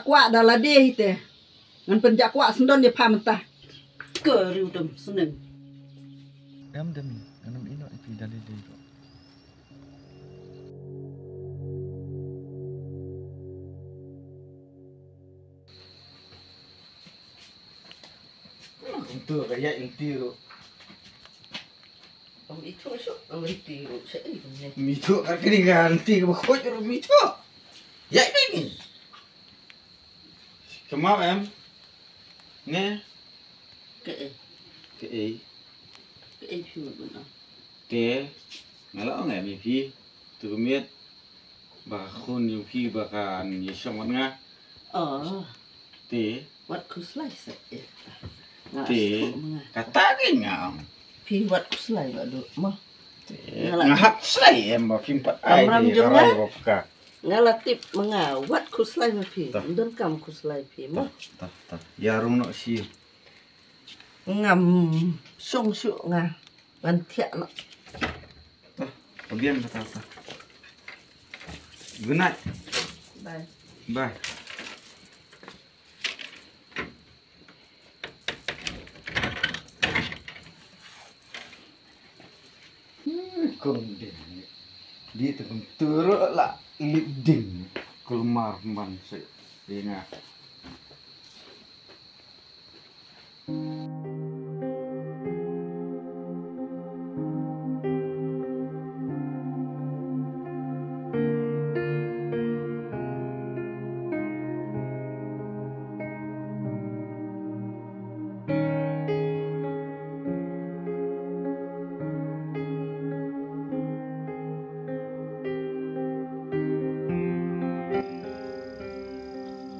Kuat adalah dia itu. Ngan penjak kuat sendon dia paham entah. Keriu dem seneng. Em demi anam ino ipi dali dali kok. Untuk kayak intiru. Itu so, itu saya ini. Mito kan ganti bakojur mito. Ya ini. Kemau em. Nge. Ke. Piu benar. Te. Ngalak nggak mimpi. Tu miet. Bakun yuki bakan yesomat nga. Oh. Te. Wat kuslai saya. Te. Kata ngam. Pi wat kuslai badu mah. Ngahak slai em bakimpat ai di rai bapka. Ngalatip mengawat kuslai mah pi. Tah. Ndon kam kuslai pi mah. Tah. Yarung no si. Ngam song su nga. Ngan tiak no. Tah. Pabian kata. Good night. Bye. Bye. Kondeng. Dia tu turut lah liding kelemar man se dengar.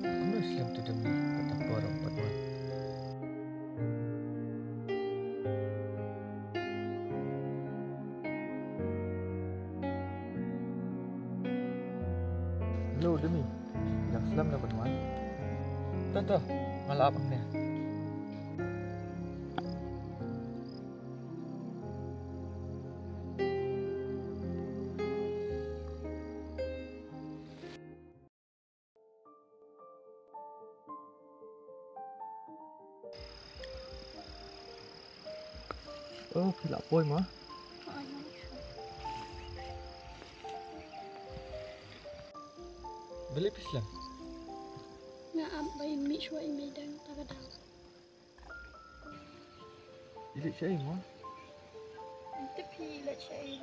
Ano Islam tu demi kata orang patwan. Hello demi. Yang Islam dah patwan. Tata, malap ang niya. Oh, pila poy mo. Balik Islam. Nga bay mi shwa imedang tagadaw. Ilik siya mo. Tapi let shay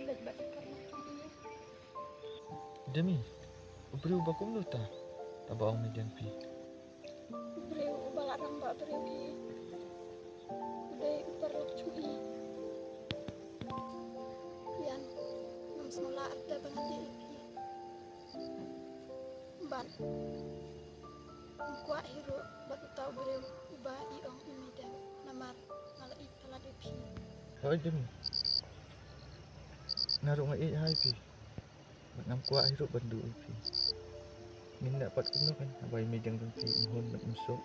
let bat karma. Demi. Ubri ba kum luta. Tabaong median pi. Breu balarang ba breu ki. Uday uparok chui. Yan. Nang semula ada banget di. Ban. Kuat hero batu tahu breu ubah iong imedang namar nalai pala depi. Hoy demi. Naruh ngai hai pi. Ngam kuat hidup bandu pi. Min dapat kuno kan abai medang kan pi mohon nak masuk.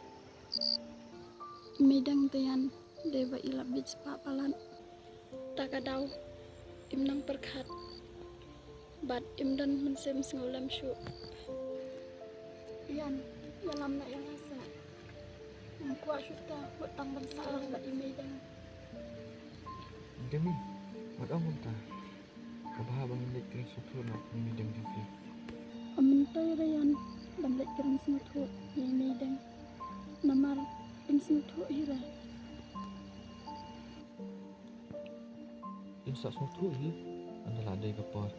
Medang tayan deba ilap bits papalan tagadaw imnang perkat bat imdan mensem sengulam syuk yan yalam na yang asa ang kuat syuta buat tambang salah bat imedang Demi. Mat amun ta. Kabahabang lik kring sutu na medang kan pi. amintay rayan damlet kerang semutu imedang namar semutu ira Insa sutu hi. Adalah ada kapar.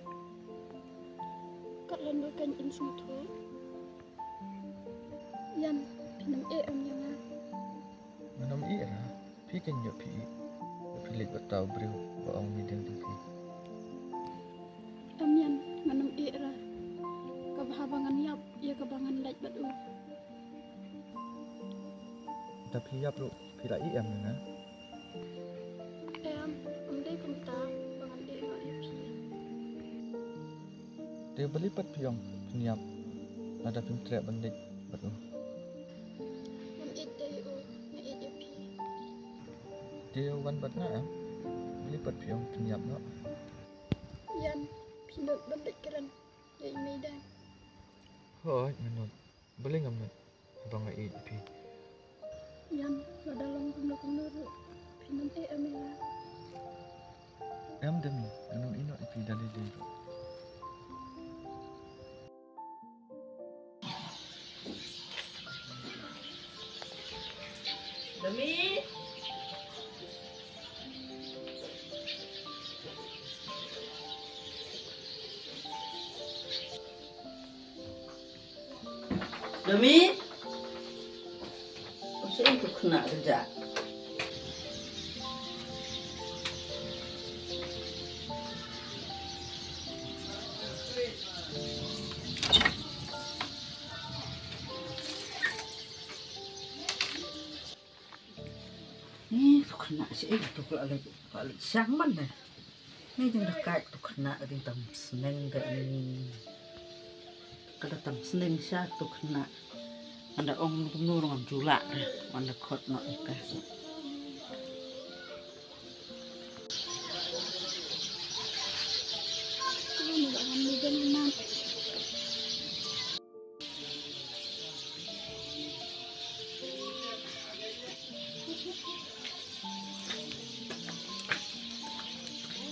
kat landukan semutu yan pinam om yang Manam ira. Pi kan yo pi. Pilik batau breu baong medang kan pi. Amyan nganam ira kabahabangan yap ya kabangan laj batu Tapi ya bro, pila iam na. amdai kumta bangan de no ipi Dia belipat piong peniap. Ada pimtrek bandik batu. am idai o na ipi Dia wan bat na am. Belipat piong peniap no. yan pinot bandik keran ya imedan Hoy menut. Boleh nggak mat? Abang nggak ipi. Yan, dalam kuno pinam amila. Am demi, anong ino ipi dali dito. Demi. Demi. Masa itu kena kerja. Nih, tuh kena sih itu kalau siang mana? Ini yang dekat tuh kena di tam seneng deh ini. Kada tam seneng siya tuh kena. Anda ong nurung julak deh, anda kot nak ikas. Ano ba ang ligan na?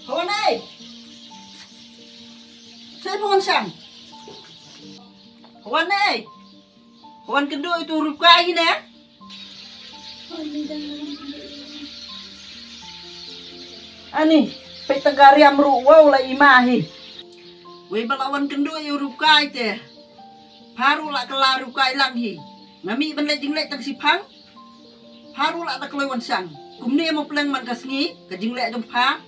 Kawan ay, saya bukan sang. Kawan ay, kawan kendo itu rukai ni. Ani, petagari amru wow la imahi. Wei balawan kendo itu rukai teh. Haru la kelar rukai lang hi. Ngami ban le jinglek tang sipang. Haru la tak lewan sang. Kumni mo pleng man kasngi, ka jinglek jong pa.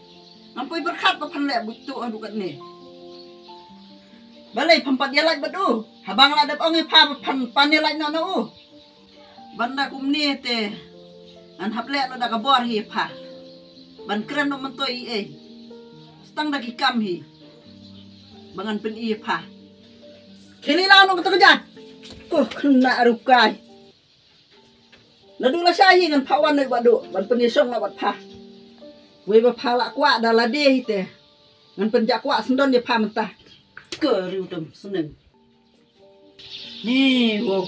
Nampoy berkat pa panle butu adu kat ni. Balai pampat dia laj badu. Habang la dap ongi pa pan laj no no. Banda kumni te. An haple no da kabor hi pa. Ban keren no mentoy Stang daki kam hi. Bangan pen i pa. Kini la no ketakejan. Kena rukai. Ladu la sahi ngan pawan no badu. Ban penisong la bat pa. Wei ba pala kwa dala deh te. Ngan penjak kwa sendon dia pa mentah. Keriu dem seneng. Nih, wow.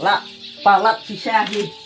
La palat si sahi.